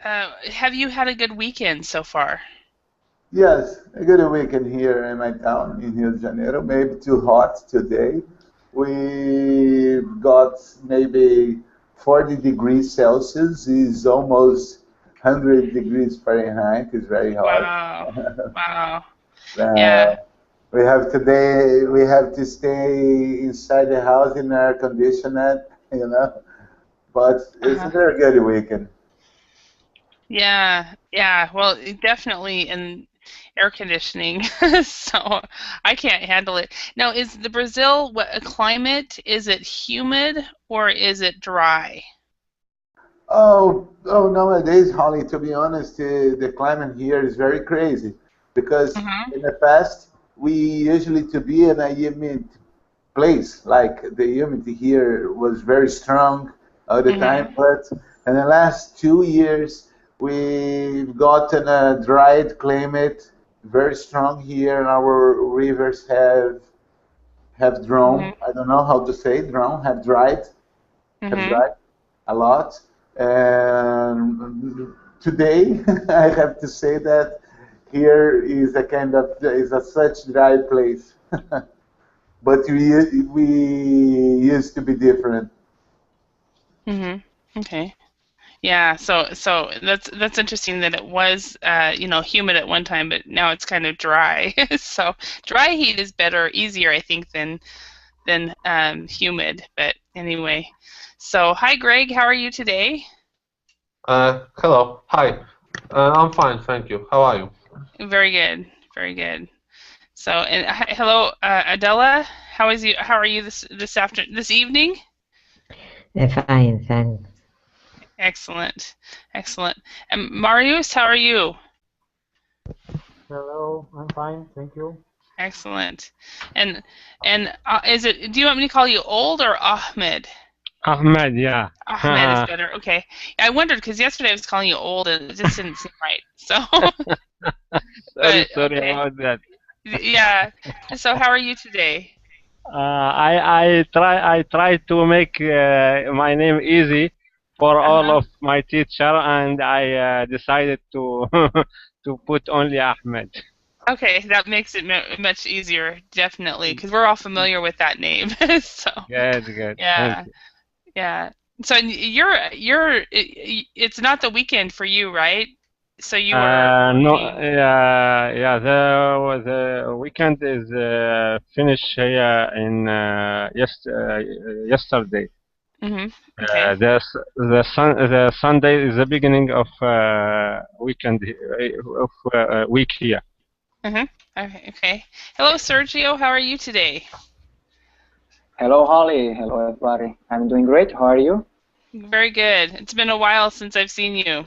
Have you had a good weekend so far? Yes, a good weekend here in my town in Rio de Janeiro. Maybe too hot today. We got maybe 40 degrees Celsius, is almost 100 degrees Fahrenheit. It's very hot. Wow. Wow. Yeah. Uh, we have to stay inside the house in air conditioned, you know. But it's a Uh-huh. very good weekend. Yeah. Yeah. Well, definitely in air conditioning. So I can't handle it. Now, is the Brazil what a climate? Is it humid or is it dry? Nowadays, Holly, to be honest, the climate here is very crazy because Mm-hmm. in the past, we usually to be in a humid place, like the humidity here was very strong all the time, Mm-hmm. but in the last 2 years, we've gotten a dried climate, very strong here, and our rivers have Mm-hmm. drawn. I don't know how to say drawn, have Mm-hmm. dried a lot. And today, I have to say that here is a kind of is a such dry place, but we used to be different. Mm-hmm. Okay. Yeah, so that's interesting that it was humid at one time, but now it's kind of dry. So dry heat is better, easier, I think, than humid. But anyway, so hi Greg, how are you today? Hello. Hi. I'm fine, thank you. How are you? Very good, very good. So and hello, Adela, how are you this evening? Fine, thanks. Excellent, excellent. And Marius, how are you? Hello, I'm fine, thank you. Excellent. And is it? Do you want me to call you Old or Ahmed? Ahmed, yeah. Ahmed is better. Okay. Yeah, I wondered because yesterday I was calling you Old and it just didn't seem right. So, Sorry, but sorry okay. about that. Yeah. So how are you today? I try to make my name easy for all Uh-huh. of my teacher, and I decided to to put only Ahmed. Okay, that makes it much easier, definitely, because we're all familiar with that name. So, Good, good. Thank yeah, you. yeah. So it's not the weekend for you, right? So you are No, working. yeah. The weekend is finished here in yesterday. Hmm. Okay. The Sunday is the beginning of weekend of week here. Hmm. Okay, okay. Hello, Sergio. How are you today? Hello, Holly. Hello, everybody. I'm doing great. How are you? Very good. It's been a while since I've seen you.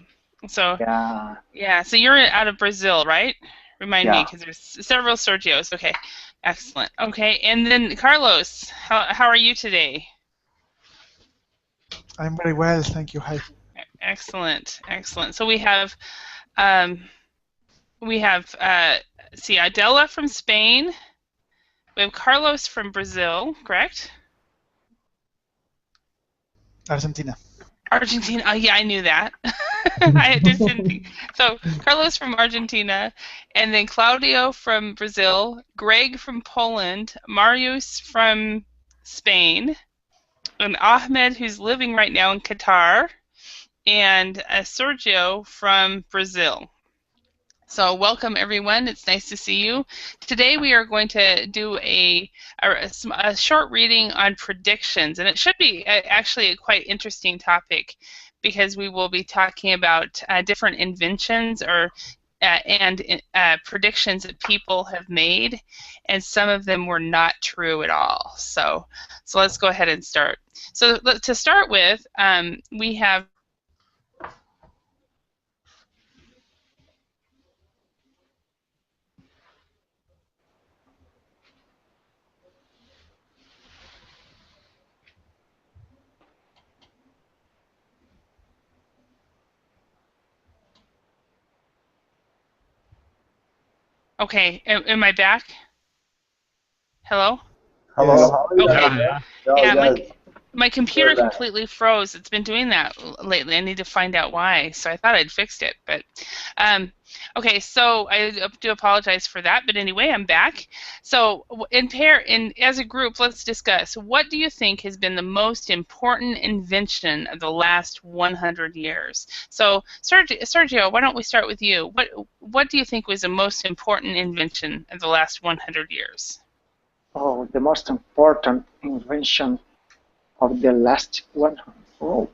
So, Yeah, yeah, so you're out of Brazil, right? Remind me, yeah. because there's several Sergios. Okay, excellent. Okay, and then Carlos, how are you today? I'm very well, thank you. Hi. Excellent, excellent. So um, we have see Adela from Spain. We have Carlos from Brazil, correct? Argentina. Argentina. Oh, yeah, I knew that. I just didn't think. So Carlos from Argentina, and then Claudio from Brazil, Greg from Poland, Marius from Spain, and Ahmed, who's living right now in Qatar, and Sergio from Brazil. So welcome everyone. It's nice to see you. Today we are going to do a short reading on predictions, and it should be actually a quite interesting topic because we will be talking about different inventions or and predictions that people have made, and some of them were not true at all. So let's go ahead and start. So to start with, we have. Okay, am I back? Hello? Hello, Yes. how are you? Yeah, Okay. yeah. Oh, Yeah, yes. My computer You're back. completely froze. It's been doing that lately. I need to find out why. So I thought I'd fixed it, but okay. So I do apologize for that. But anyway, I'm back. So as a group, let's discuss. What do you think has been the most important invention of the last 100 years? So Sergio, why don't we start with you? What do you think was the most important invention of the last 100 years? Oh, the most important invention of the last one. Oh,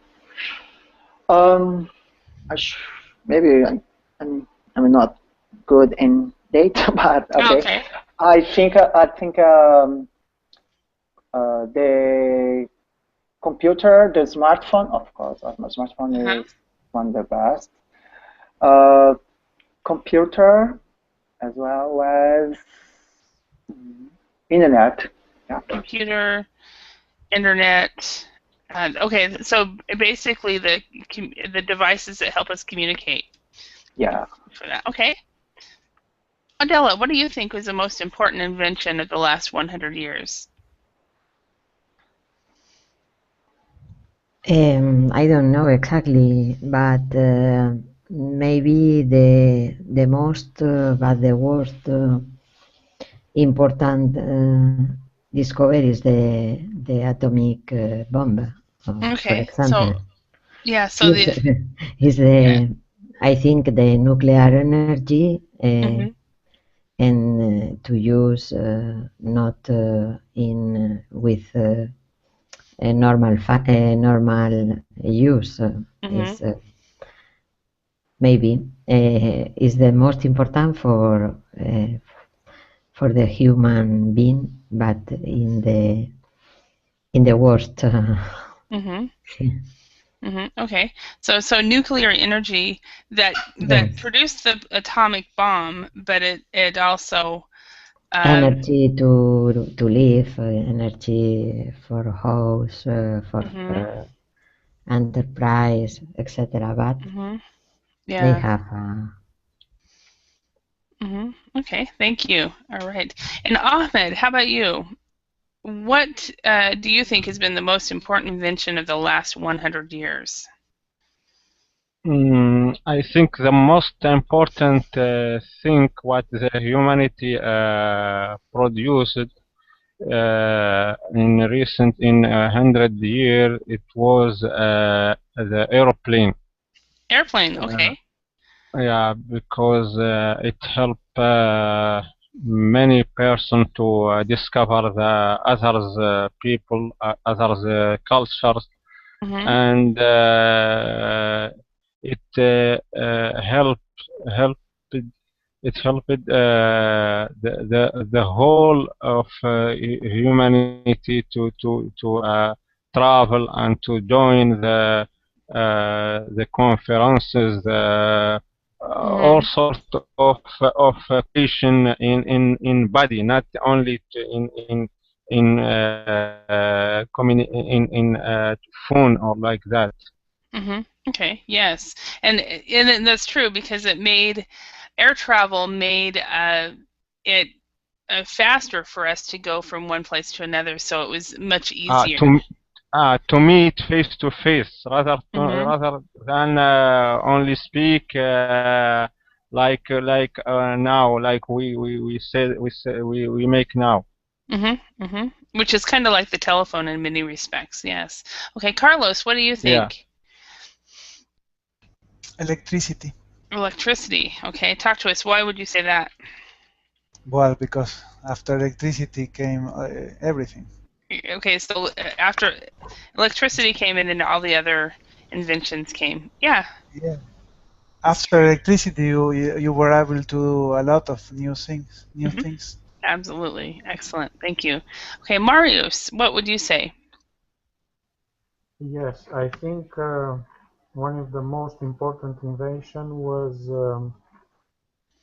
maybe I'm not good in data, but okay. Okay. I think the computer, the smartphone, of course, the smartphone is one of the best. Computer as well as internet. Yeah. Computer, internet. Okay, so basically the devices that help us communicate. Yeah. For that. Okay. Adela, what do you think was the most important invention of the last 100 years? I don't know exactly, but maybe the most but the worst important discovery is the atomic bomb, for Okay. example. So yeah. So is the I think the nuclear energy and to use not in with a normal use is maybe is the most important for the human being, but in the worst. Okay. So nuclear energy that produced the atomic bomb, but it also energy to live, energy for house, for enterprise, etc. But they have. Okay, thank you. All right. And Ahmed, how about you? What do you think has been the most important invention of the last 100 years? I think the most important thing what the humanity produced in 100 years, it was the aeroplane. Airplane, okay. Yeah, because it helped many person to discover the others people, others cultures, and it helped the whole of humanity to travel and to join the conferences, all sorts of creation in body, not only in phone or like that. Okay. Yes, and that's true because it made air travel made it faster for us to go from one place to another, so it was much easier. To meet face to face rather than only speak like now, like we make now. Which is kind of like the telephone in many respects. Yes. Okay, Carlos, what do you think? Yeah. Electricity. Electricity. Okay, talk to us. Why would you say that? Well, because after electricity came everything. Okay, so after electricity came in and all the other inventions came. Yeah. Yeah. After electricity, you were able to do a lot of new things. Absolutely. Excellent. Thank you. Okay, Marius, what would you say? Yes, I think one of the most important invention was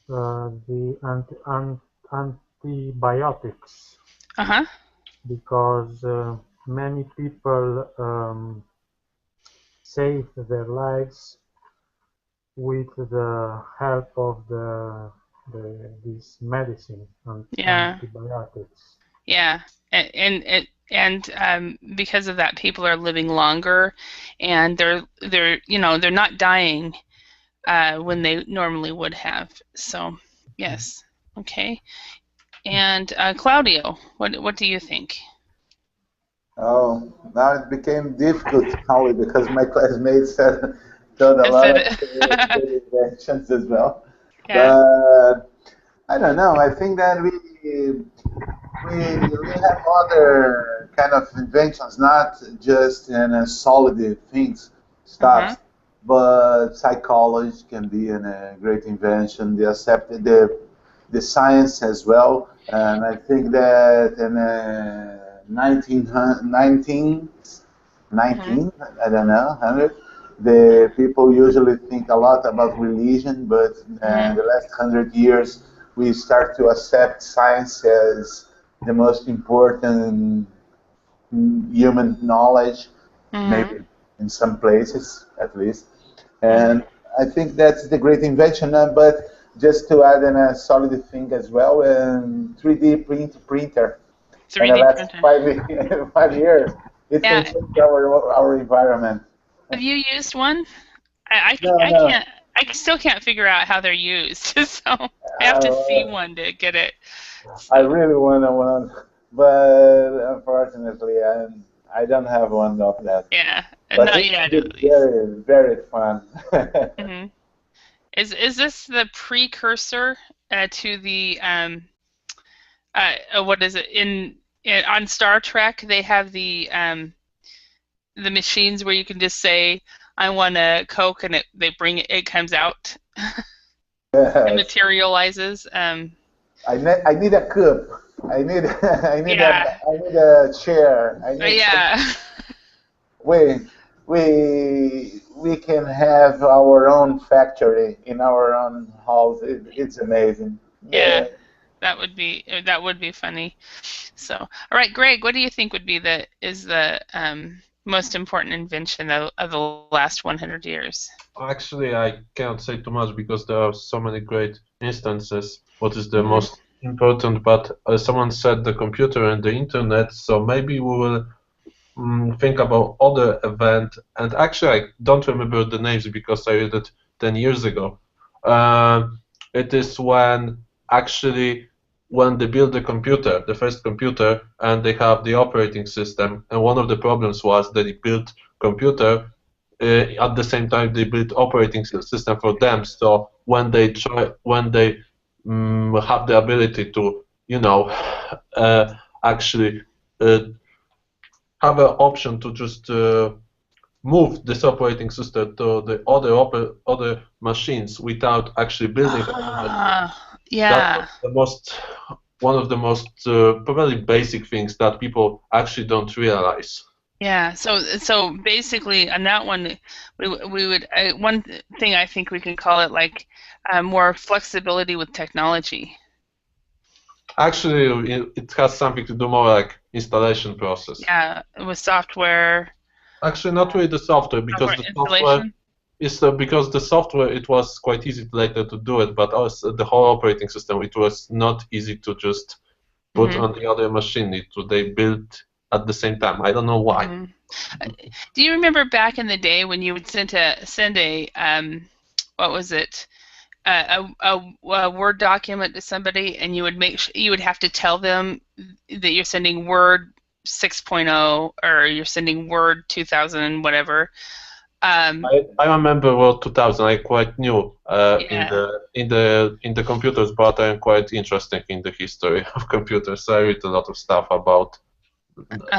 the antibiotics. Because many people saved their lives with the help of this medicine and antibiotics. Yeah, and because of that, people are living longer, and they're not dying when they normally would have. So yes, okay. And Claudio, what do you think? Oh, now it became difficult only because my classmates told a I lot said of good inventions as well. yeah. But I don't know. I think that we have other kind of inventions, not just in solid things, Uh-huh. stuff, but psychology can be a great invention. The science as well, and I think that in 19, Mhm. I don't know, 100. The people usually think a lot about religion, but Mhm. the last 100 years we start to accept science as the most important human knowledge, Mhm. maybe in some places at least. Mhm. And I think that's the great invention. But just to add in a solid thing as well, 3D printer in the 3D last printer. 5 years, it can Yeah. change our environment. Have you used one? I, No, I no. can't. I still can't figure out how they're used. So I have to see Uh, one to get it. I So really want one, but unfortunately, I don't have one of that. yeah, But not it yet can at be least. very, very fun. Hmm. Is this the precursor to the what is it on Star Trek? They have the machines where you can just say I want a Coke and they bring it. It comes out. It Yes. materializes. I need a cup. I need Yeah, I need a chair. I need some yeah, we we can have our own factory in our own house. It's amazing. yeah. Yeah. That would be funny. So, all right, Greg, what do you think would be the most important invention of the last 100 years? Actually, I cannot say too much because there are so many great instances. What is the Hmm. most important? But someone said the computer and the internet, so maybe we will think about other event. And actually, I don't remember the names because I read it 10 years ago. Uh, it is actually when they build the computer, the first computer, and they have the operating system. And one of the problems was that they built computer at the same time they built operating system for them. So when they have the ability to, actually uh, have an option to just move this operating system to the other machines without actually building other machines. That was Yeah, one of the most probably basic things that people actually don't realize. yeah. So basically, on that one, we would one thing I think we could call it like more flexibility with technology. Actually, it has something to do more like installation process. Yeah, with software, Actually, not really the software because software the software installation. is because the software it was quite easy later to do it, but also the whole operating system it was not easy to just put Hmm. on the other machine. They built at the same time. I don't know why. Hmm. Do you remember back in the day when you would send a what was it? A Word document to somebody, and you would have to tell them that you're sending Word 6.0 or you're sending Word 2000 whatever. Um, I remember World 2000. I quite new yeah. in the computers, but I'm quite interested in the history of computers. So I read a lot of stuff about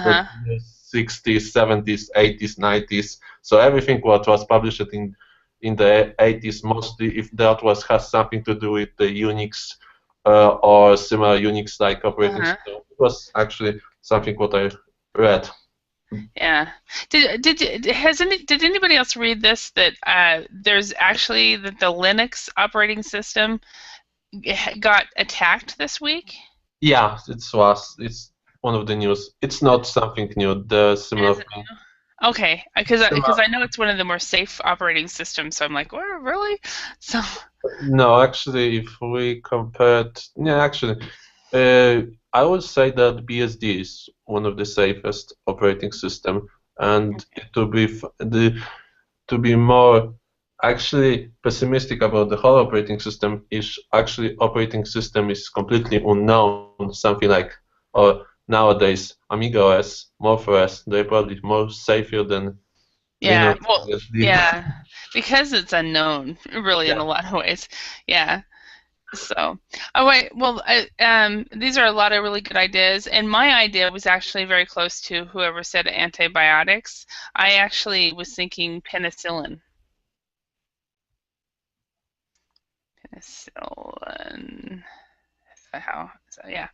the Uh-huh. 60s, 70s, 80s, 90s. So everything what was published in the 80s, mostly if that has something to do with the Unix or similar Unix-like operating Uh-huh. system, it was actually something what I read. Yeah. Did anybody else read this that there's actually that the Linux operating system got attacked this week? Yeah, it's one of the news. It's not something new. The It similar isn't thing. new. Okay, because Similar, I know it's one of the more safe operating systems, so I'm like, what, really? So, no, actually, if we compared, yeah, actually, I would say that BSD is one of the safest operating system, and to be more actually pessimistic about the whole operating system is actually operating system is completely unknown. Something like nowadays Amiga OS, Morph OS, they're probably more safer than Yeah, Linux well, BSD. yeah, because it's unknown, really, in a lot of ways. Yeah. So, oh wait, well, these are a lot of really good ideas, and my idea was actually very close to whoever said antibiotics. I actually was thinking penicillin. Penicillin. So yeah.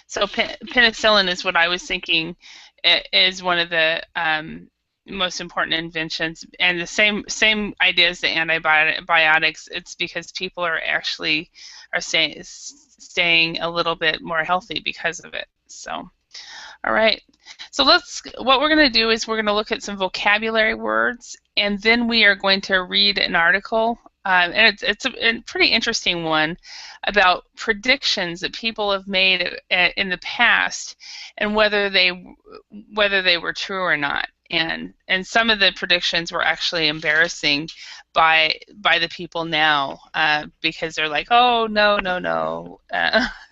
So penicillin is what I was thinking is one of the most important inventions, and the same idea as the antibiotics. It's because people are actually staying a little bit more healthy because of it. So, all right. So what we're going to do is we're going to look at some vocabulary words, and then we are going to read an article, and it's a pretty interesting one about predictions that people have made in the past, and whether they were true or not. And some of the predictions were actually embarrassing by the people now, because they're like, oh no.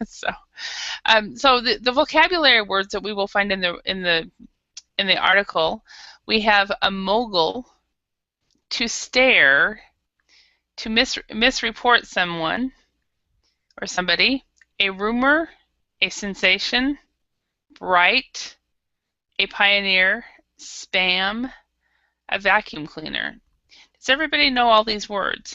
So the vocabulary words that we will find in the article, we have a mogul, to stare, to misreport someone or somebody, a rumor, a sensation, bright, a pioneer, spam, a vacuum cleaner. Does everybody know all these words?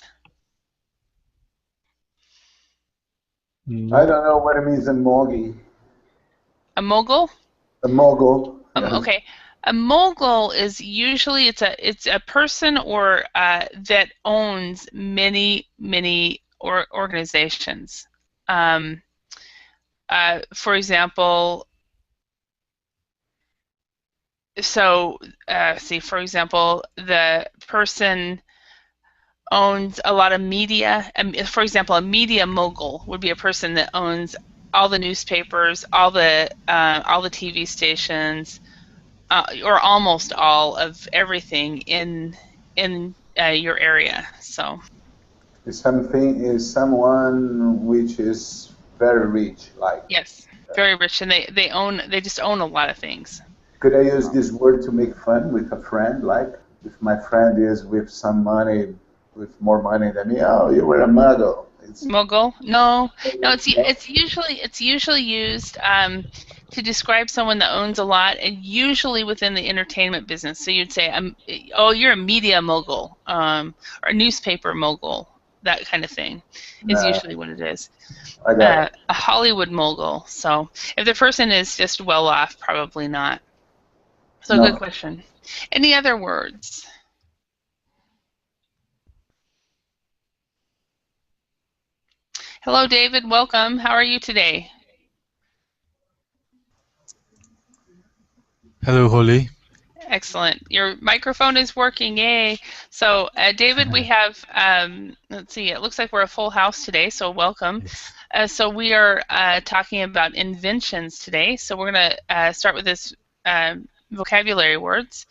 I don't know what it means in Mogi. A mogul? A mogul. Yeah. Okay. A mogul is usually it's a person or that owns many organizations. For example, for example, the person owns a lot of media. For example, a media mogul would be a person that owns all the newspapers, all the TV stations, or almost all of everything in your area. So Is someone which is very rich, like. Yes, very rich, and they just own a lot of things. Could I use this word to make fun with a friend? Like, if my friend is with some money, with more money than me, oh, you were a mogul. Mogul? No. It's usually used to describe someone that owns a lot, and usually within the entertainment business. So you'd say, oh, you're a media mogul, or a newspaper mogul, that kind of thing is usually what it is. A Hollywood mogul. So if the person is just well off, probably not. So good question. Any other words? Hello, David. Welcome. How are you today? Hello, Holly. Excellent. Your microphone is working. Yay. So, David, we have, let's see, it looks like we're a full house today, so welcome. So we are talking about inventions today. So we're going to start with this vocabulary words.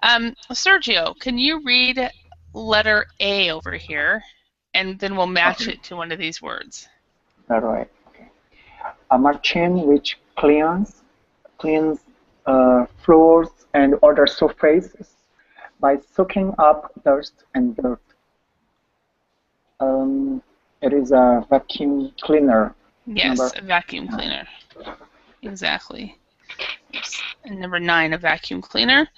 Sergio, can you read letter A over here, and then we'll match it to one of these words. All right. Okay. A machine which cleans floors and other surfaces by soaking up dust and dirt. It is a vacuum cleaner. Yes, a vacuum cleaner. Exactly. And number 9, a vacuum cleaner.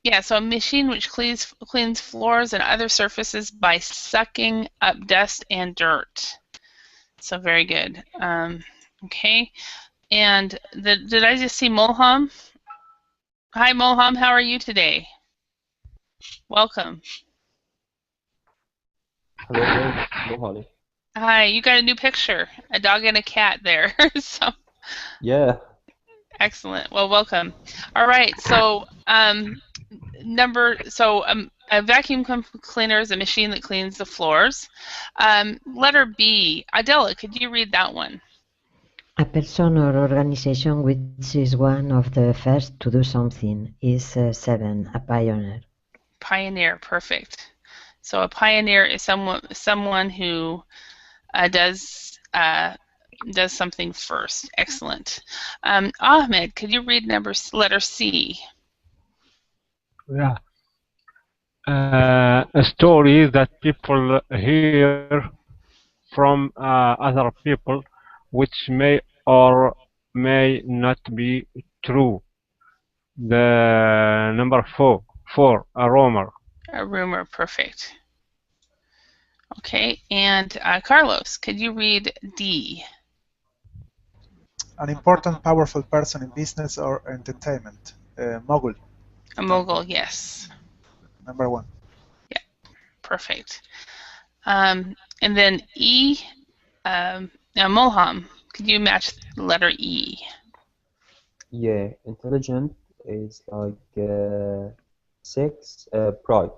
Yeah, so a machine which cleans floors and other surfaces by sucking up dust and dirt. So very good. Okay, and did I just see Mulham? Hi, Mulham. How are you today? Welcome. Hello, Holly. Hi, you got a new picture, a dog and a cat there. So. Yeah. Excellent. Well, welcome. All right. So a vacuum cleaner is a machine that cleans the floors. Letter B. Adela, could you read that one? A person or organization which is one of the first to do something is 7, a pioneer. Pioneer, perfect. So a pioneer is someone who does something first. Excellent. Ahmed, could you read letter C? Yeah. A story that people hear from other people, which may or may not be true. The number 4, a rumor. A rumor, perfect. Okay, and Carlos, could you read D? An important, powerful person in business or entertainment. Mogul. A mogul, yes. Number 1. Yeah, perfect. And then E, Mulham, could you match the letter E? Yeah, intelligent is like 6, bright.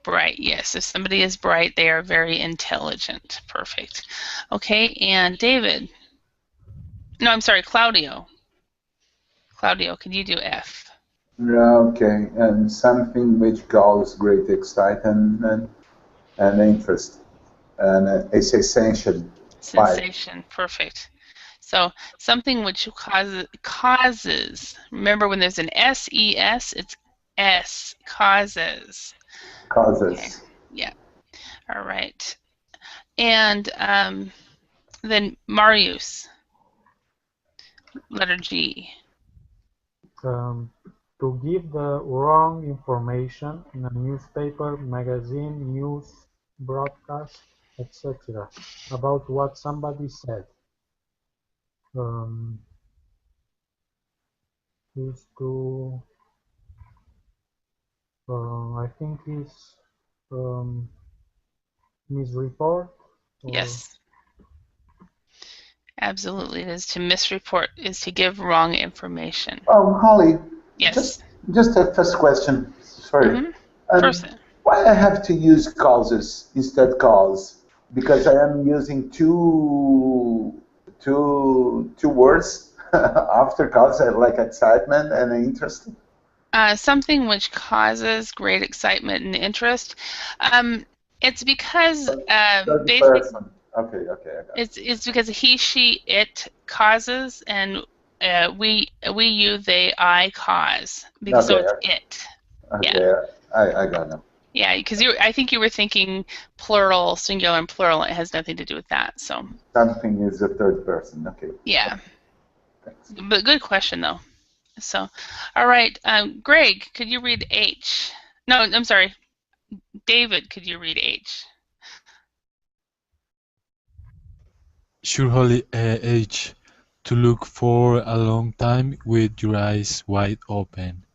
Bright, yes. If somebody is bright, they are very intelligent. Perfect. Okay, and David. No, I'm sorry, Claudio. Claudio, could you do F? Okay, and something which causes great excitement and interest, and it's essential. Sensation, perfect. So something which causes. Remember, when there's an S-E-S, it's S, causes. Causes. Okay. Yeah. All right. And then Marius, letter G. To give the wrong information in a newspaper, magazine, news, broadcast, etc. about what somebody said. Is to, I think is misreport. Yes. Absolutely, it is to misreport, is to give wrong information. Oh, Holly. Yes. Just a first question. Sorry. Why I have to use causes instead cause? Because I am using two words after cause, like excitement and interest. Something which causes great excitement and interest. It's because basically. Okay, I got it. It's because he, she, it causes, and we, you, they, I cause. Because so it's it. Okay, yeah. I got it. Yeah, because I think you were thinking plural, singular, and plural. It has nothing to do with that. So. Something is a third person. Okay. Yeah. Thanks. But good question though. So, all right, Greg, could you read H? No, I'm sorry. David, could you read H? Surely H. To look for a long time with your eyes wide open.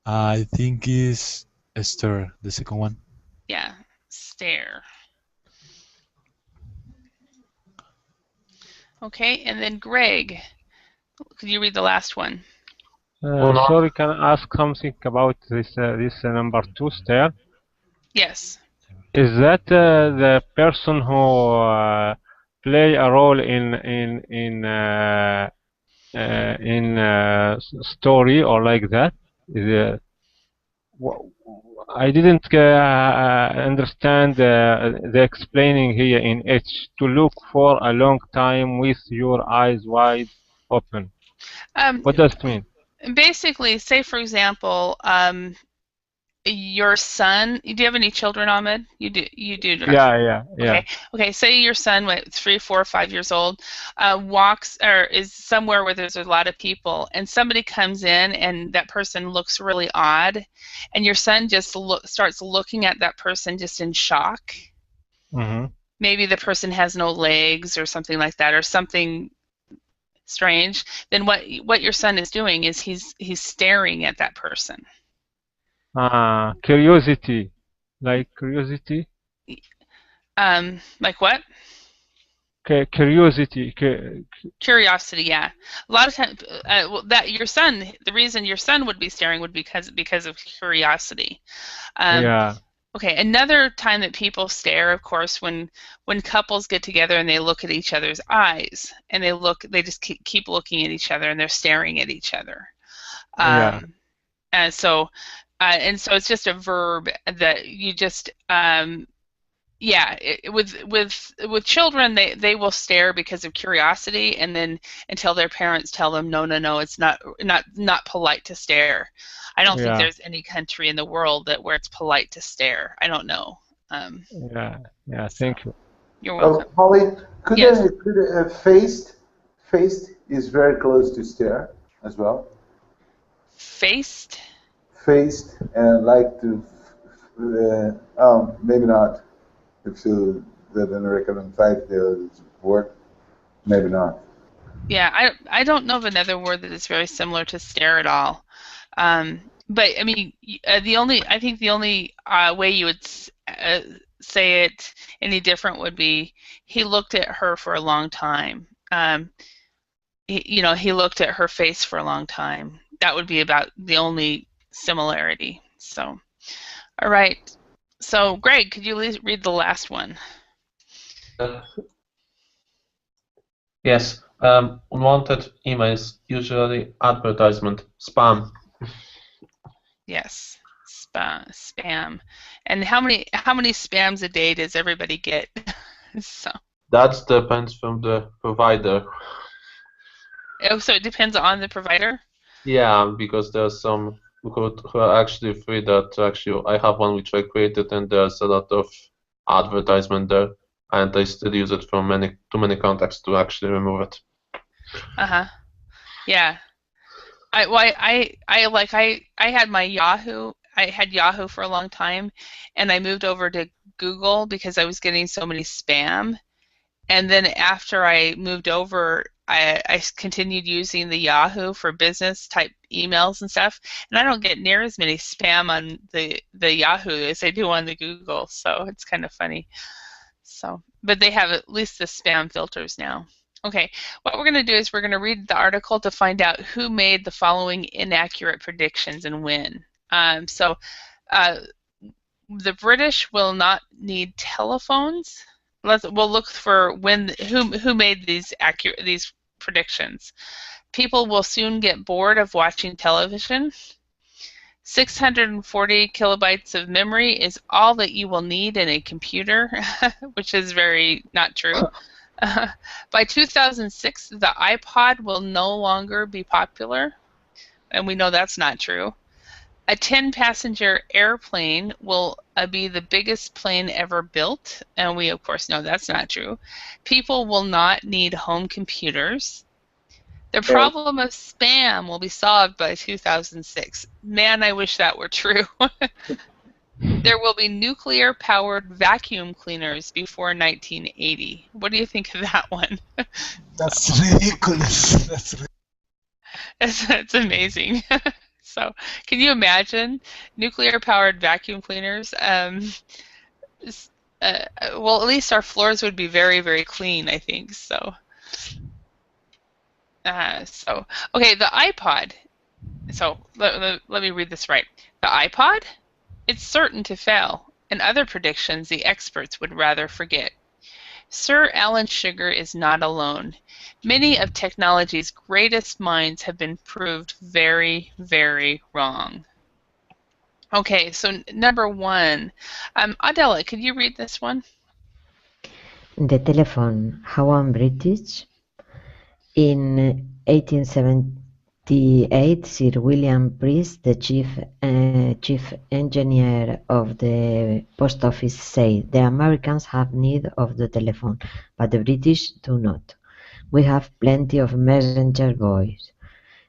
I think is stare, the second one. Yeah, stare. Okay, and then Greg, could you read the last one? Sorry, can I ask something about this number 2, stare? Yes. Is that the person who play a role in story or like that? I didn't understand the explaining here in H. To look for a long time with your eyes wide open. What does it mean? Basically, say for example, your son. Do you have any children, Ahmed? You do. You do. Yeah. Okay. Say your son, 3, 4, 5 years old, walks or is somewhere where there's a lot of people, and somebody comes in, and that person looks really odd, and your son just starts looking at that person just in shock. Mm-hmm. Maybe the person has no legs or something like that, or something strange. Then what your son is doing is he's staring at that person. Curiosity, like curiosity. Like what? Curiosity. Curiosity, yeah. A lot of times, that your son, the reason your son would be staring would be because of curiosity. Yeah. Okay, another time that people stare, of course, when couples get together and they look at each other's eyes, and they just keep looking at each other, and they're staring at each other. Yeah. And so it's just a verb that you just with children, they will stare because of curiosity, and then until their parents tell them no, it's not polite to stare. I don't think there's any country in the world where it's polite to stare. I don't know. Yeah. Thank you. You're welcome. Holly, Yes. Faced is very close to stare as well. Faced? Faced and like to. Maybe not. If you didn't recommend the word, maybe not. Yeah, I don't know of another word that is very similar to stare at all. But I mean, the only way you would say it any different would be he looked at her for a long time. He looked at her face for a long time. That would be about the only similarity. So, all right. So, Greg, could you read the last one? Yes. Unwanted emails, usually advertisement, spam. Yes, spam. And how many spams a day does everybody get? So. That depends from the provider. Oh, so it depends on the provider? Yeah, because there's some who are actually free. That actually I have one which I created, and there's a lot of advertisement there, and I still use it from too many contacts to actually remove it. Yeah. I had my Yahoo. I had Yahoo for a long time, and I moved over to Google because I was getting so many spam. And then after I moved over, I continued using the Yahoo for business type emails and stuff, and I don't get near as many spam on the Yahoo as I do on the Google, so it's kind of funny. So, but they have at least the spam filters now. Okay, what we're going to do is we're going to read the article to find out who made the following inaccurate predictions and when. The British will not need telephones. We'll look for who made these predictions. People will soon get bored of watching television. 640 kilobytes of memory is all that you will need in a computer, which is very not true. By 2006, the iPod will no longer be popular, and we know that's not true. A 10-passenger airplane will be the biggest plane ever built, and we of course know that's not true. People will not need home computers. The problem of spam will be solved by 2006. Man, I wish that were true. There will be nuclear-powered vacuum cleaners before 1980. What do you think of that one? That's ridiculous. That's amazing. So, can you imagine nuclear-powered vacuum cleaners? Well, at least our floors would be very, very clean, I think. So, okay, the iPod. So, let me read this right. The iPod? It's certain to fail, and other predictions the experts would rather forget. Sir Alan Sugar is not alone. Many of technology's greatest minds have been proved very, very wrong. Okay, so number one. Adela, could you read this one? The telephone, how I'm British. In 1878, Sir William Preece, the chief engineer of the post office, said, "The Americans have need of the telephone, but the British do not. We have plenty of messenger boys,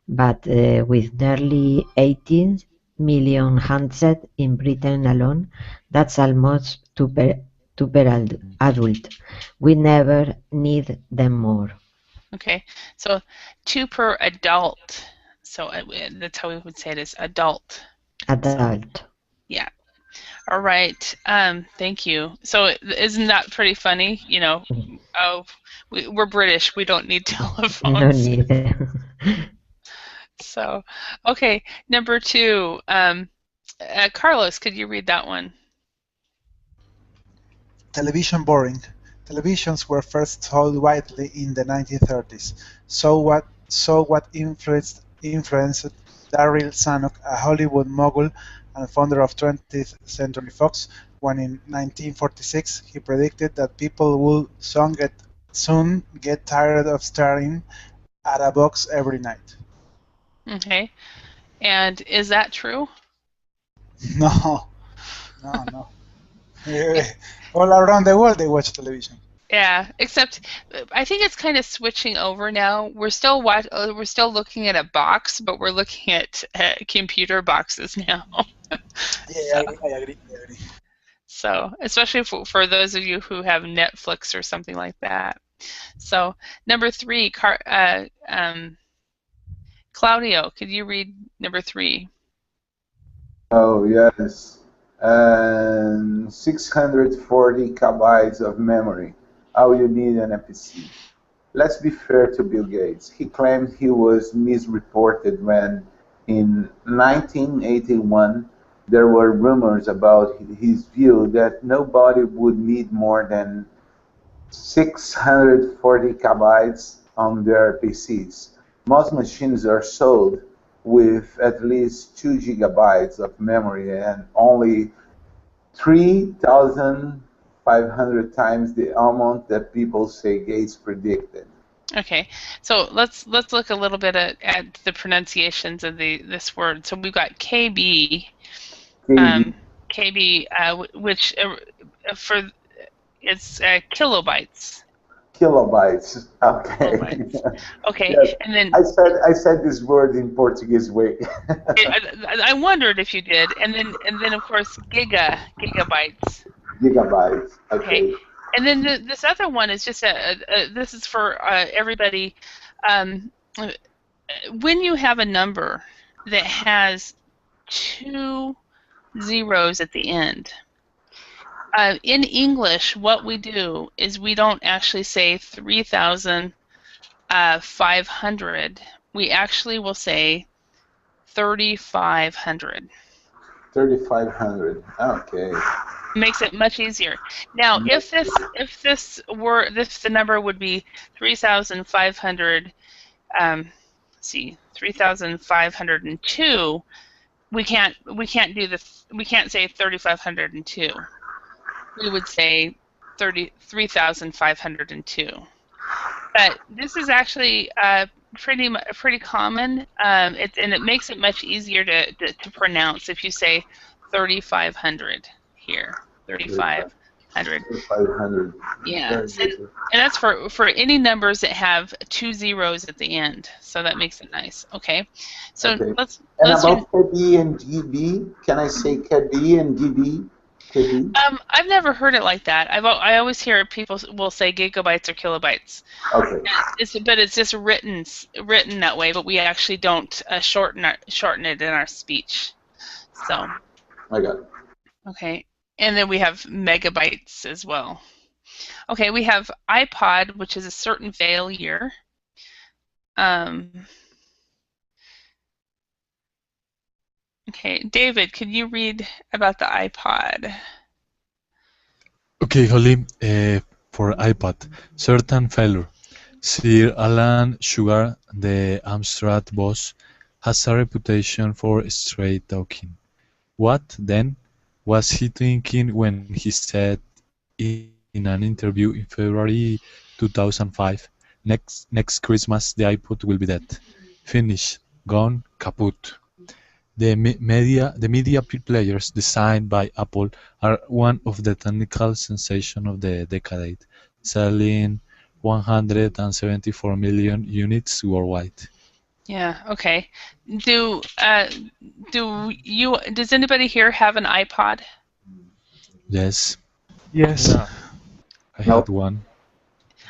but with nearly 18 million handsets in Britain alone, that's almost two per adult. We never need them more." Okay, so 2 per adult. So that's how we would say it is adult. Adult. So, yeah. All right. Thank you. So isn't that pretty funny? You know, we're British. We don't need telephones. No need. So, okay. Number two. Carlos, could you read that one? Television boring. Televisions were first sold widely in the 1930s. So what influenced Daryl Zanuck, a Hollywood mogul and founder of 20th Century Fox, when in 1946 he predicted that people would soon get tired of staring at a box every night. Okay. And is that true? No. All around the world they watch television. Yeah, except I think it's kind of switching over now. We're still looking at a box, but we're looking at computer boxes now. Yeah, I agree. So, especially for those of you who have Netflix or something like that. So, number 3, Claudio, could you read number 3? Oh, yes. 640 kilobytes of memory. All you need on a PC. Let's be fair to Bill Gates. He claimed he was misreported when, in 1981, there were rumors about his view that nobody would need more than 640 kilobytes on their PCs. Most machines are sold with at least 2 gigabytes of memory and only 3,500 times the amount that people say Gates predicted. Okay, so let's look a little bit at the pronunciations of this word. So we've got KB, which for it's kilobytes. Kilobytes. Okay. Kilobytes. Okay, Yes. and then I said this word in Portuguese way. I wondered if you did, and then of course gigabytes. Gigabytes. Okay. And then this other one is just this is for everybody. When you have a number that has 2 zeros at the end, in English, what we do is we don't actually say 3,500. We actually will say 3,500. 3,500. Okay. Makes it much easier. Now, if the number would be 3,500. 3,502. We can't say 3,502. We would say 3,502. But this is actually pretty common, and it makes it much easier to pronounce if you say 3,500 here. 3,500. 3,500. Yeah, and that's for any numbers that have 2 zeros at the end. So that makes it nice. Okay, so Okay. let's about KB and GB, can I say KB and GB? KB? I've never heard it like that. I always hear people will say gigabytes or kilobytes. Okay. But it's just written that way. But we actually don't shorten it in our speech. So. I got it. Okay, and then we have megabytes as well. Okay, we have iPod, which is a certain failure. Okay, David, can you read about the iPod? Okay, Holly, for iPod, certain failure. Sir Alan Sugar, the Amstrad boss, has a reputation for straight talking. What, then, was he thinking when he said in an interview in February 2005, next Christmas the iPod will be dead, finished, gone, kaput? The media players designed by Apple are one of the technical sensations of the decade, selling 174 million units worldwide. Yeah. Okay. Does anybody here have an iPod? Yes. Yes. Yeah. I had one.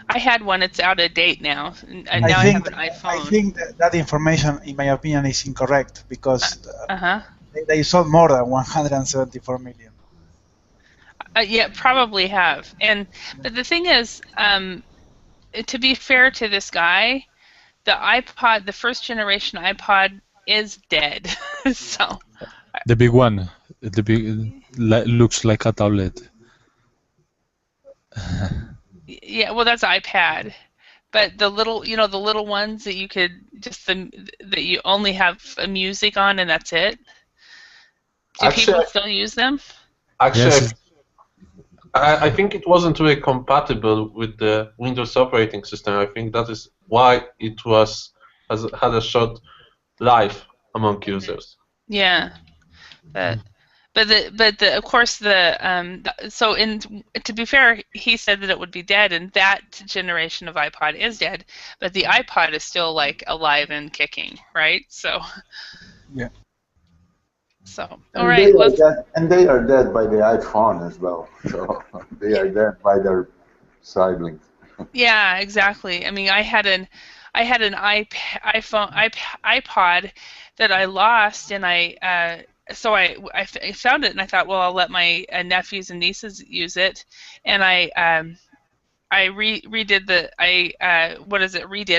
I had one. It's out of date now. I have an iPhone. I think that information, in my opinion, is incorrect because they sold more than 174 million. Yeah, probably have. But the thing is, to be fair to this guy, the iPod, the first generation iPod, is dead. So. The big one. The big looks like a tablet. Yeah, well, that's iPad. But the little, the little ones that you could that you only have music on and that's it. Do people still use them? Actually, Yes, I think it wasn't really compatible with the Windows operating system. I think that is why it had a short life among users. Yeah, but of course so to be fair, he said that it would be dead, and that generation of iPod is dead, but the iPod is still like alive and kicking, right? So Yeah. So And all right, they are dead by the iPhone as well. So they are dead by their siblings. Yeah, exactly. I mean, I had an iPod that I lost, and I found it, and I thought, well, I'll let my nephews and nieces use it, and I redid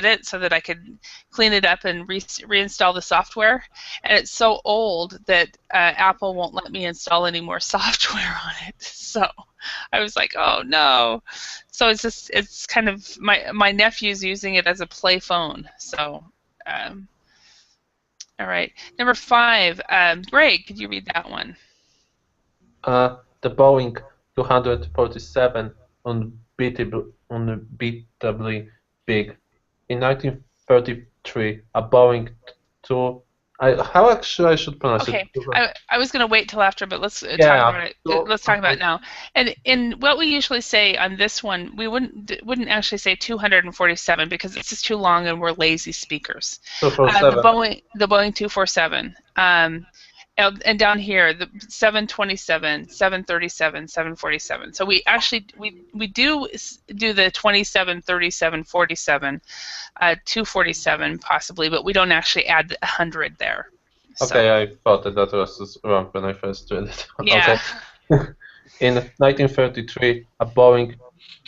it so that I could clean it up and reinstall the software. And it's so old that Apple won't let me install any more software on it. So I was like, oh no. So it's kind of my nephew's using it as a play phone. So all right, number 5. Greg, could you read that one? The Boeing 247 unbeatably big. In 1933, a Boeing how actually I should pronounce it? Okay, I was going to wait till after, but let's talk about it. Let's talk about it now. And in what we usually say on this one, we wouldn't actually say 247 because it's just too long and we're lazy speakers. The Boeing 247. And down here, the 727, 737, 747. So we actually we do the 27, 37, 47, 247 possibly, but we don't actually add the 100 there. Okay, I thought that was wrong when I first read it. Yeah. Okay. In 1933, a Boeing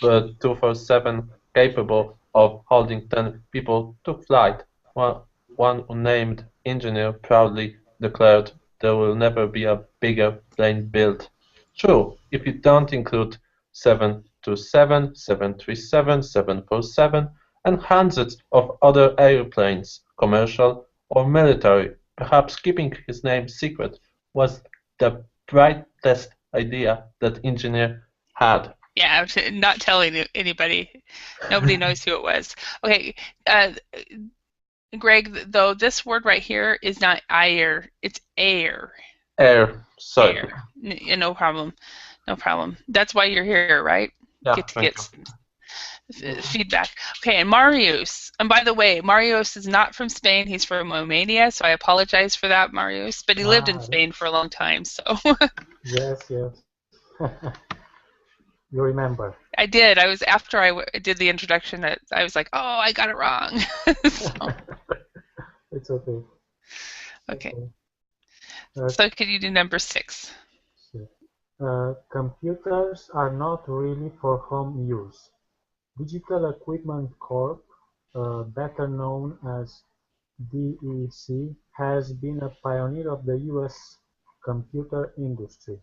247 capable of holding 10 people took flight. One unnamed engineer proudly declared, "There will never be a bigger plane built." True, if you don't include 727, 737, 747, and hundreds of other airplanes, commercial or military. Perhaps keeping his name secret was the brightest idea that engineer had. Yeah, not telling anybody. Nobody knows who it was. Okay, Greg, though, this word right here is not air, it's air. Air, sorry. Air. No problem. No problem. That's why you're here, right? Yeah, get feedback. Okay, and Marius. And by the way, Marius is not from Spain. He's from Romania, so I apologize for that, Marius. But he lived in Spain for a long time, so. Yes. You remember. I did. After I did the introduction that I was like, oh, I got it wrong. It's okay. Okay. So could you do number 6? Computers are not really for home use. Digital Equipment Corp, better known as DEC, has been a pioneer of the U.S. computer industry.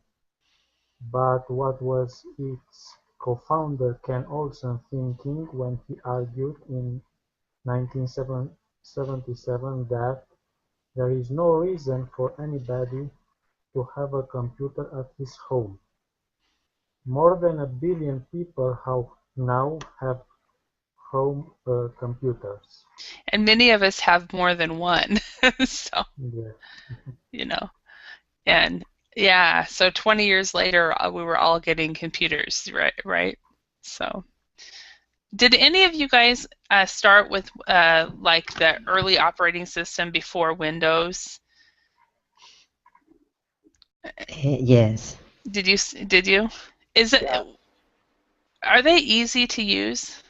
But what was its co-founder Ken Olsen thinking when he argued in 1977 that there is no reason for anybody to have a computer at his home? More than 1 billion people now have home computers. And many of us have more than one. So, yeah. And yeah, so 20 years later, we were all getting computers, right? So, did any of you guys start with like the early operating system before Windows? Yes. Did you? Is it? Yeah. Are they easy to use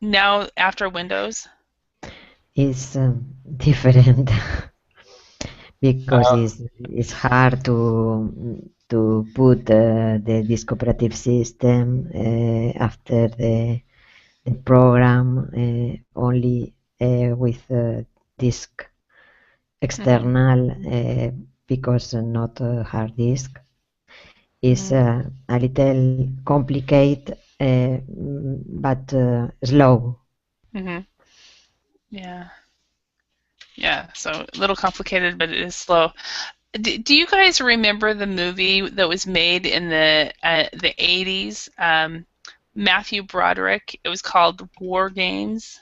now after Windows? It's different because it's hard to put this cooperative system after the program only with disk external because not hard disk. Is a little complicated but slow. Mhm. Yeah. Yeah. So a little complicated, but it is slow. Do you guys remember the movie that was made in the 80s? Matthew Broderick. It was called War Games.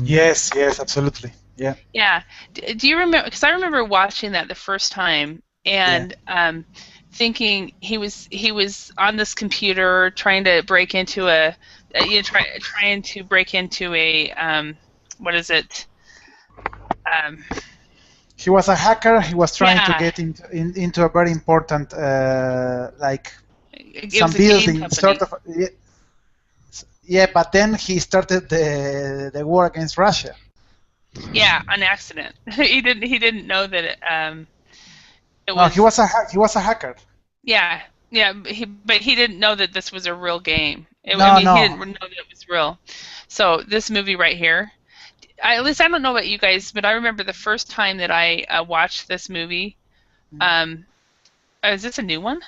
Yes, absolutely. Yeah. Yeah. Do you remember? Because I remember watching that the first time and thinking he was on this computer trying to break into trying to break into a what is it? He was a hacker. He was trying to get into a very important some building sort of. Yeah, but then he started the war against Russia. Yeah, on accident. He didn't know that it was. No, he was a hacker. Yeah, but he didn't know that this was a real game. He didn't know that it was real. So this movie right here, at least I don't know about you guys, but I remember the first time that I watched this movie. Is this a new one?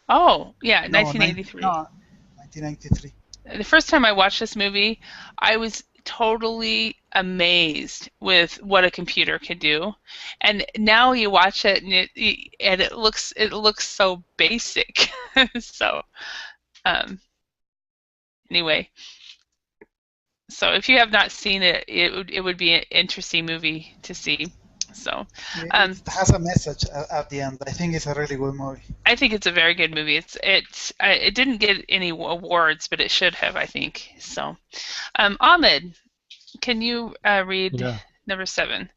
Oh, yeah, 1983. 1993. The first time I watched this movie, I was totally amazed with what a computer could do, and now you watch it and it looks so basic. So anyway, so if you have not seen it, it would be an interesting movie to see. So it has a message at the end. I think it's a really good movie. I think it's a very good movie. It didn't get any awards, but it should have, I think. So Ahmed, can you read number 7?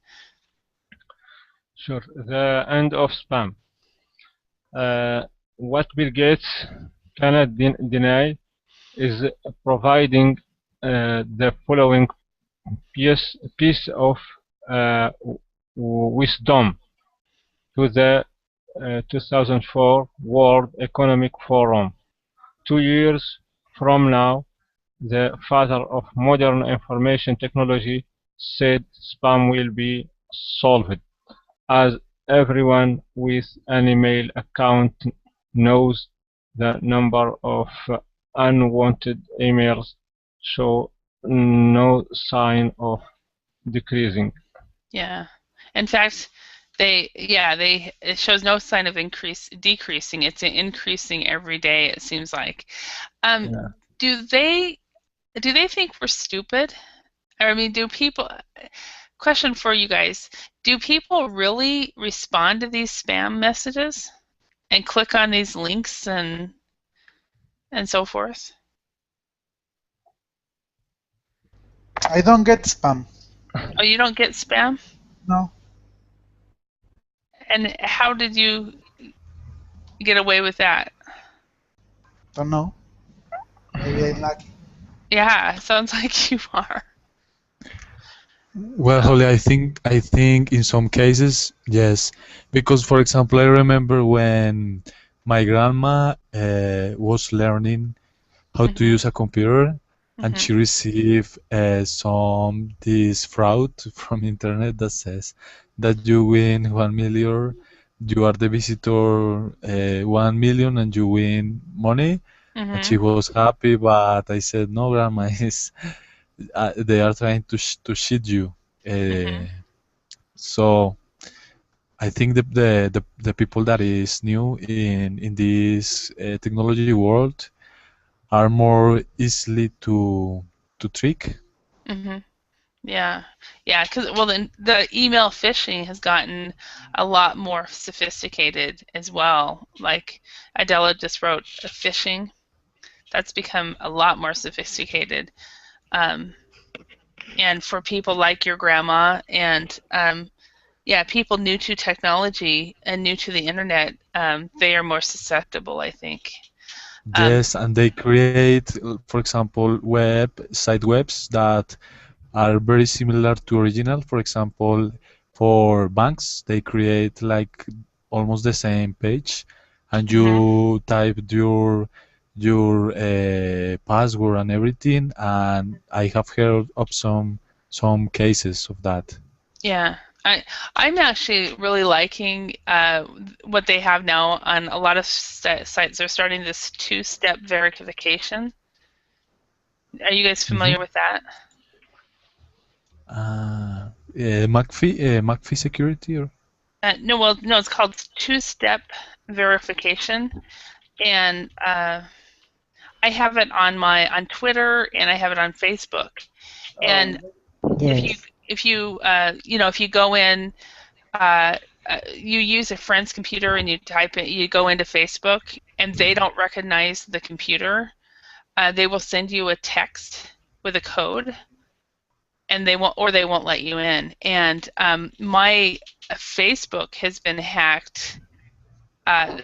Sure. The end of spam. What Bill Gates cannot deny is providing the following piece of wisdom to the 2004 World Economic Forum. 2 years from now, the father of modern information technology said spam will be solved, as everyone with an email account knows the number of unwanted emails show no sign of decreasing. Yeah. In fact, it shows no sign of decreasing. It's increasing every day, it seems like. Do they think we're stupid? I mean, question for you guys, do people really respond to these spam messages and click on these links and so forth? I don't get spam. Oh, you don't get spam? No. And how did you get away with that? Don't know. Maybe I'm lucky. Yeah, sounds like you are. Well, Holly, I think in some cases, yes, because for example, I remember when my grandma was learning how to use a computer, and she received this fraud from internet that says that you win 1 million, you are the visitor 1 million, and you win money. And she was happy, but I said, no, grandma, they are trying to cheat you. So I think the people that is new in this technology world are more easily to trick. Yeah, because the email phishing has gotten a lot more sophisticated as well. Like Adela just wrote, phishing. That's become a lot more sophisticated. And for people like your grandma and people new to technology and new to the internet, they are more susceptible, I think. Yes, and they create, for example, site webs that are very similar to original. For example, for banks, they create like almost the same page, and you type your password and everything. And I have heard of some cases of that. Yeah, I'm actually really liking what they have now on a lot of sites. They're starting this two-step verification. Are you guys familiar with that? McAfee security or? No, it's called two-step verification, and I have it on Twitter and I have it on Facebook. And Yes. if you go in, you use a friend's computer and you go into Facebook, and they don't recognize the computer, they will send you a text with a code, and they won't let you in. And my Facebook has been hacked.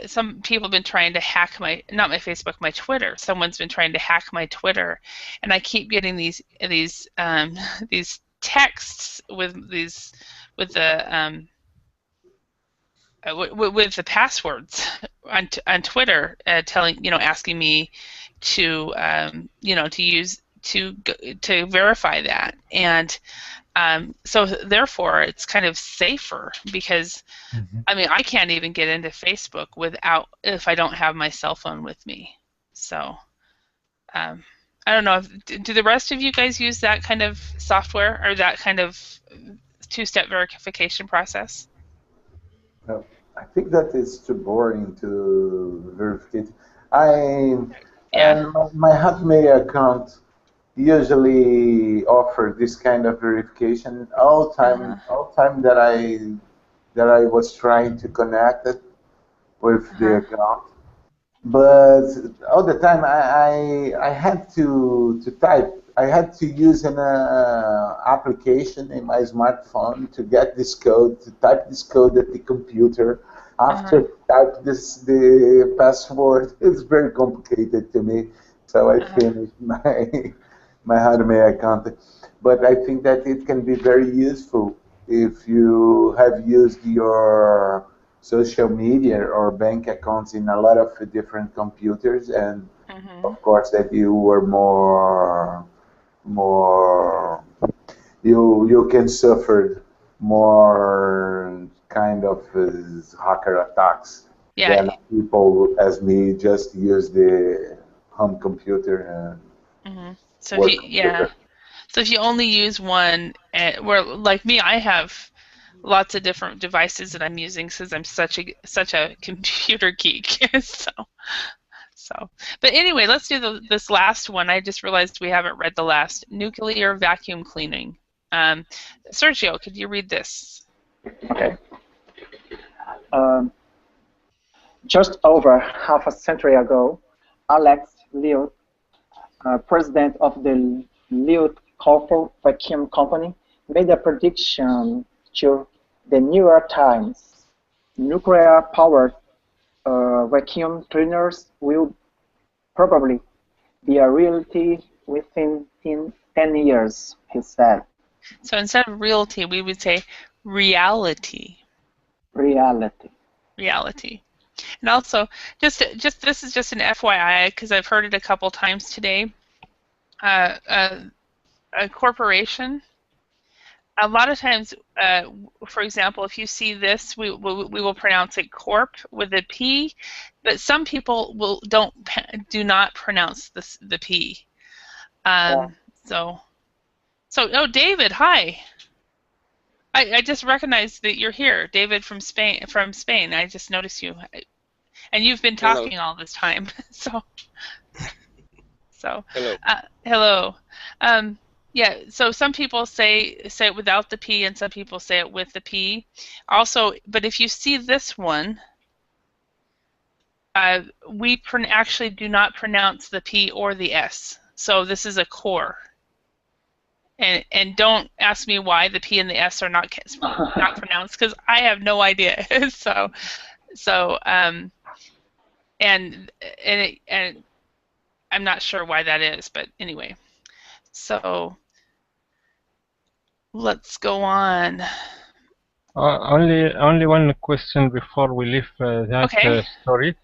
Some people have been trying to hack not my Facebook, my Twitter. Someone's been trying to hack my Twitter, and I keep getting these texts with the passwords on Twitter, asking me to to verify that, and so therefore it's kind of safer because I can't even get into Facebook if I don't have my cell phone with me. So I don't know. Do the rest of you guys use that kind of software or that kind of two-step verification process? No, I think that is too boring to verify. My Hotmail account usually offer this kind of verification all time that I was trying to connect it with the account. But all the time I had to type. I had to use an application in my smartphone to get this code, to type this code at the computer. After type the password, it's very complicated to me. So I finished my Hotmail account. But I think that it can be very useful if you have used your social media or bank accounts in a lot of different computers, and of course that you were more you can suffer more kind of hacker attacks than people as me just use the home computer. So if you only use one, where like me, I have lots of different devices that I'm using since I'm such a computer geek. So, but anyway, let's do this last one. I just realized we haven't read the last. Nuclear vacuum cleaning. Sergio, could you read this? Okay. Just over half a century ago, Alex Liot, president of the Liot Copper Vacuum Company, made a prediction to the New York Times. Nuclear-powered vacuum cleaners will probably be a reality within 10 years, he said. So instead of realty, we would say reality. Reality. And also, just this is just an FYI because I've heard it a couple times today. A corporation. A lot of times, for example, if you see this, we will pronounce it corp with a P, but some people do not pronounce the P. So, oh, David, hi. I just recognized that you're here, David from Spain. I just noticed you, and you've been talking all this time. So hello. Hello. Yeah, so some people say it without the P, and some people say it with the P. Also, but if you see this one, we actually do not pronounce the P or the S. So this is a core. And don't ask me why the P and the S are not pronounced, because I have no idea. And I'm not sure why that is, but anyway. So let's go on. Only one question before we leave that story.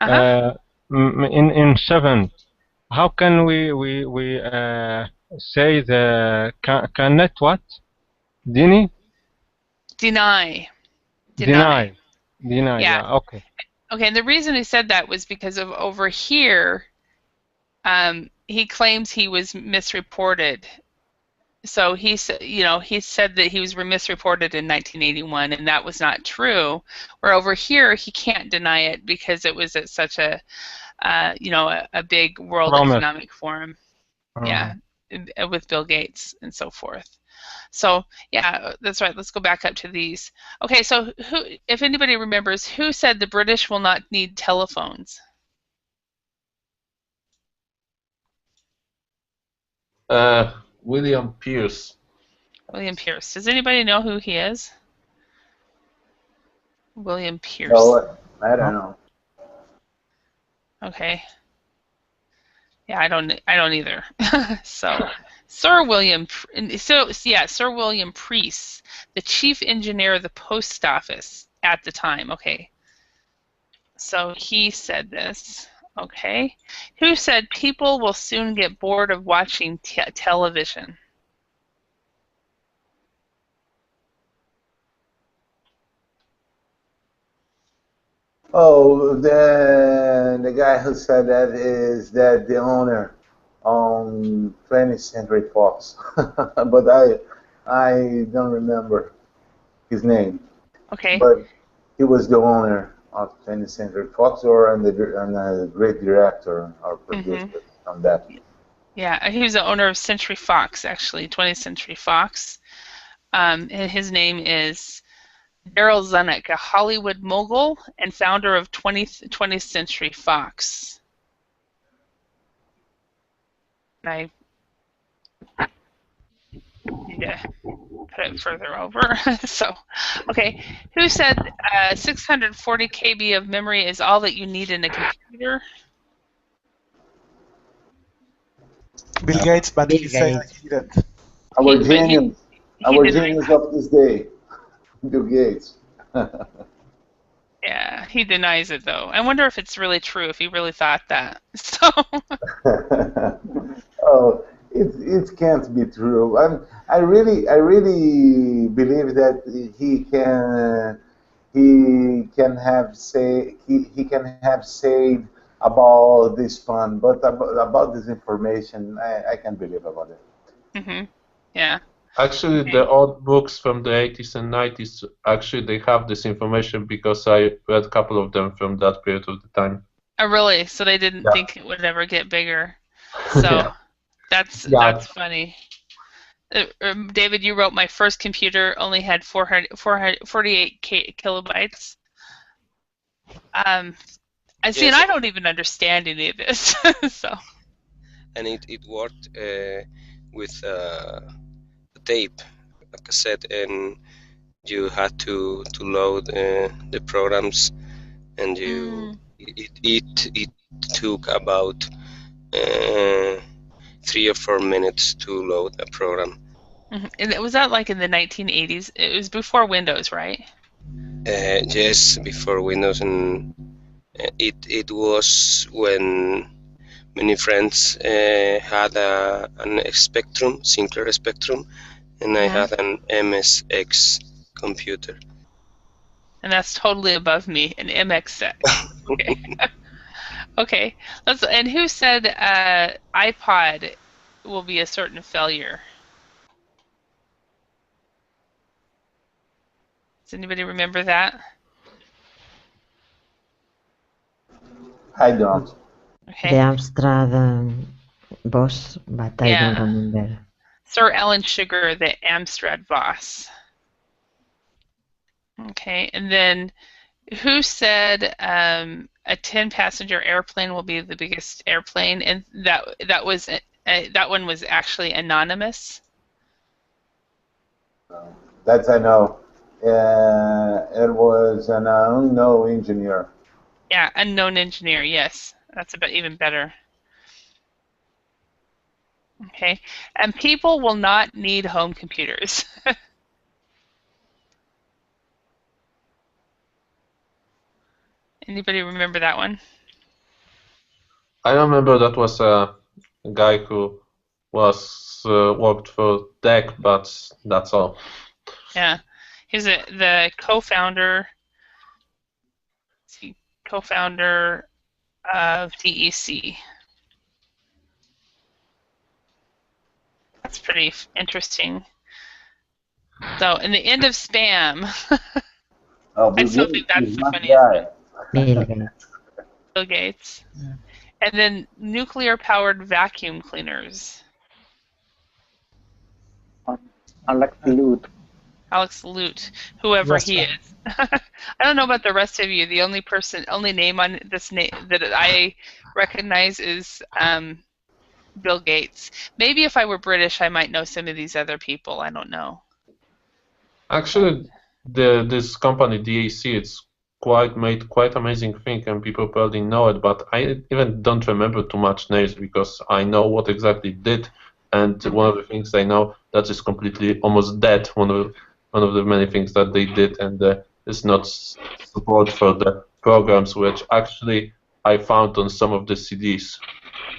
In 7, how can we say the cannot what? Dini? Deny. Deny. Yeah. Okay. Okay, and the reason he said that was because of over here, he claims he was misreported. So he said that he was misreported in 1981, and that was not true. Where over here, he can't deny it because it was at such a big World Economic Forum. Yeah, with Bill Gates and so forth. So yeah, that's right. Let's go back up to these. Okay, so if anybody remembers, who said the British will not need telephones? William Pierce. William Pierce. Does anybody know who he is? William Pierce. No, I don't know. Okay. Yeah, I don't either. So, Sir William Preece, the chief engineer of the post office at the time. Okay. So he said this. Okay. Who said people will soon get bored of watching television? Oh, the guy who said that is the owner on 20th Century Fox, but I don't remember his name. Okay. But he was the owner of 20th Century Fox, and a great director or producer on that. Yeah, he was the owner of Century Fox, actually, 20th Century Fox. And his name is Darryl Zanuck, a Hollywood mogul and founder of 20th Century Fox. I need to put it further over. So, okay. Who said 640 KB of memory is all that you need in a computer? Bill Gates, but he said he didn't. Our genius of this day, Bill Gates. Yeah, he denies it though. I wonder if it's really true, if he really thought that. So. Oh, it can't be true. I really believe that he can have said about this fun, but about this information, I can't believe about it. Yeah. Actually, the old books from the 80s and 90s, actually, they have this information because I read a couple of them from that period of the time. Oh, really? So they didn't think it would ever get bigger. So that's funny. David, you wrote my first computer only had 448 kilobytes. I see, and I don't even understand any of this. So. And it worked with tape, a cassette, and you had to load the programs, and it took about 3 or 4 minutes to load a program. And was that like in the 1980s? It was before Windows, right? Yes, before Windows, and it was when many friends had an Spectrum, Sinclair Spectrum, and I had an MSX computer. And that's totally above me, an MXX. Okay. Okay. And who said iPod will be a certain failure? Does anybody remember that? I don't. Okay. The Amstrad boss, but I don't remember. Sir Alan Sugar, the Amstrad boss. Okay, and then who said a 10-passenger airplane will be the biggest airplane? And that one was actually anonymous. That I know. It was an unknown engineer. Yeah, unknown engineer. Yes, that's even better. Okay, and people will not need home computers. Anybody remember that one? I remember that was a guy who was worked for DEC, but that's all. Yeah, He's the co-founder of DEC. That's pretty interesting. So, in the end of spam, I still think that's the funniest one. Bill Gates. Yeah. And then nuclear-powered vacuum cleaners. Alex Lute. Alex Lute, whoever he is. I don't know about the rest of you. The only name on this that I recognize is Bill Gates. Maybe if I were British, I might know some of these other people. I don't know. Actually, this company DEC, it's made quite amazing thing, and people probably know it. But I even don't remember too much names because I know what exactly it did, and one of the things I know that is completely almost dead. One of the many things that they did, and is not support for the programs which actually I found on some of the CDs,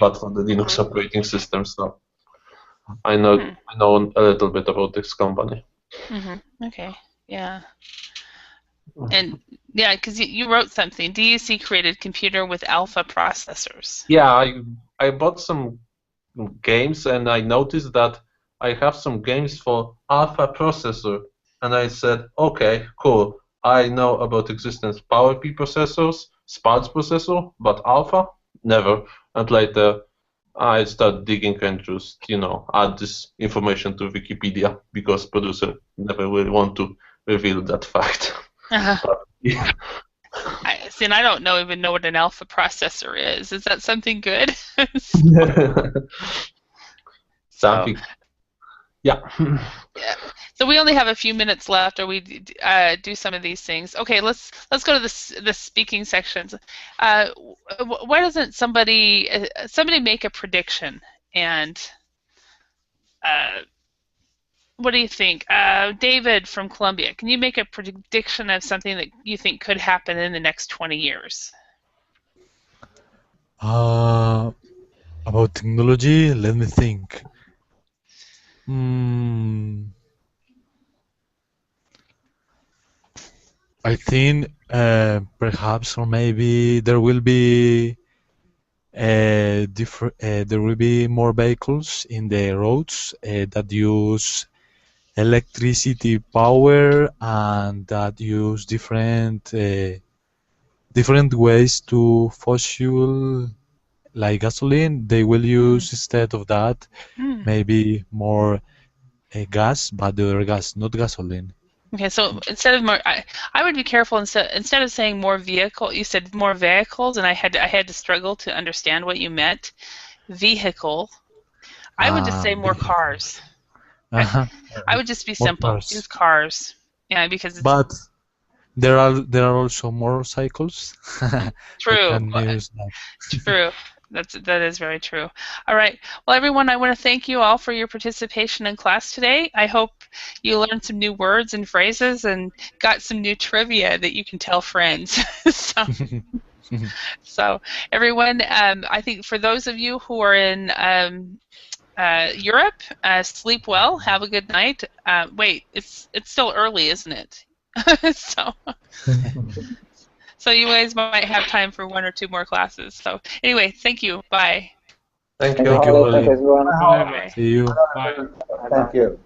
but for the Linux operating system. So I know a little bit about this company. Okay. Yeah. And yeah, because you wrote something. DEC created computer with alpha processors. Yeah, I bought some games, and I noticed that I have some games for alpha processor, and I said, okay, cool. I know about existence PowerP processors, Sparks processor, but alpha, never. And later, I start digging and just, add this information to Wikipedia because producer never will want to reveal that fact. But, yeah. I don't even know what an alpha processor is. Is that something good? Something. Yeah. Yeah. So we only have a few minutes left, or we do some of these things. Okay, let's go to the speaking sections. Why doesn't somebody make a prediction? And what do you think, David from Columbia? Can you make a prediction of something that you think could happen in the next 20 years? About technology, let me think. I think perhaps or maybe there will be there will be more vehicles in the roads that use electricity power and that use different ways to fossil like gasoline. They will use instead of that maybe more gas, but the other gas, not gasoline. Okay, so instead of more, I would be careful. Instead of saying more vehicle, you said more vehicles, and I had to struggle to understand what you meant. Vehicle. I would just say more cars. I would just be simple. Use cars. Yeah, because. But there are also motorcycles. True. True. That is very true. All right. Well, everyone, I want to thank you all for your participation in class today. I hope you learned some new words and phrases and got some new trivia that you can tell friends. So, everyone, I think for those of you who are in Europe, sleep well. Have a good night. Wait, it's still early, isn't it? So you guys might have time for one or two more classes. So anyway, thank you. Bye. Thank you. Thank you, everyone. Bye. See you. Bye. Thank you.